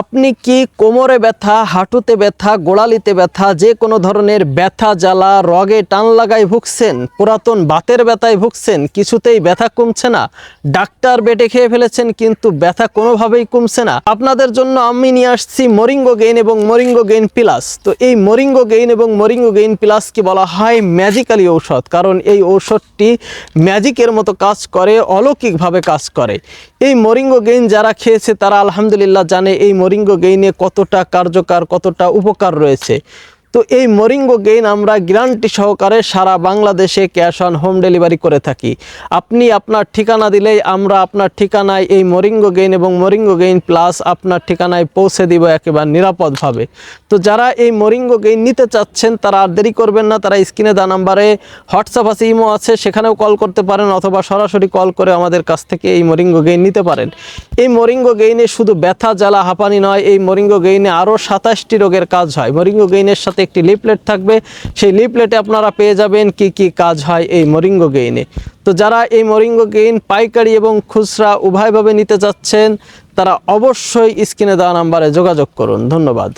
আপনি কি কোমরে ব্যথা, হাঁটুতে ব্যথা, গোড়ালিতে ব্যথা, যে কোনো ধরনের ব্যথা, জ্বালা, রগে টান লাগায় ভুগছেন, পুরাতন বাতের ব্যথায় ভুগছেন, কিছুতেই ব্যথা কমছে না, ডাক্তার বেটে খেয়ে ফেলেছেন কিন্তু ব্যথা কোনোভাবেই কমছে না? আপনাদের জন্য আমি নিয়ে আসছি মরিঙ্গো গেইন এবং মরিঙ্গো গেইন প্লাস। তো এই মরিঙ্গো গেইন এবং মরিঙ্গো গেইন প্লাসকে বলা হয় ম্যাজিক্যালি ঔষধ, কারণ এই ঔষধটি ম্যাজিকের মতো কাজ করে, অলৌকিকভাবে কাজ করে। এই মরিঙ্গো গেইন যারা খেয়েছে তারা আলহামদুলিল্লাহ জানে এই মরিঙ্গো গেইনে কতটা কার্যকর, কতটা উপকার রয়েছে। তো এই মরিঙ্গো গেইন আমরা গ্যারান্টি সহকারে সারা বাংলাদেশে ক্যাশ অন হোম ডেলিভারি করে থাকি। আপনি আপনার ঠিকানা দিলেই আমরা আপনার ঠিকানায় এই মরিঙ্গো গেইন এবং মরিঙ্গো গেইন প্লাস আপনার ঠিকানায় পৌঁছে দিব একেবারে নিরাপদভাবে। তো যারা এই মরিঙ্গো গেইন নিতে চাচ্ছেন তারা আর দেরি করবেন না, তারা স্ক্রিনে দেওয়া নাম্বারে হোয়াটসঅ্যাপ আছে, ইমো আছে, সেখানেও কল করতে পারেন অথবা সরাসরি কল করে আমাদের কাছ থেকে এই মরিঙ্গো গেইন নিতে পারেন। এই মরিঙ্গো গেইনে শুধু ব্যথা, জ্বালা, হাঁপানি নয়, এই মরিঙ্গো গেইনে আরও 27টি রোগের কাজ হয়। মরিঙ্গো গেইনের সাথে একটি লিফলেট থাকবে, সেই লিফলেটে আপনারা পেয়ে যাবেন কি কি কাজ হয় এই মরিঙ্গো গেইনে। তো যারা এই মরিঙ্গো গেইন পাইকারি এবং খুচরা উভয়ভাবে নিতে চাচ্ছেন তারা অবশ্যই স্ক্রিনে দেওয়া নাম্বারে যোগাযোগ করুন। ধন্যবাদ।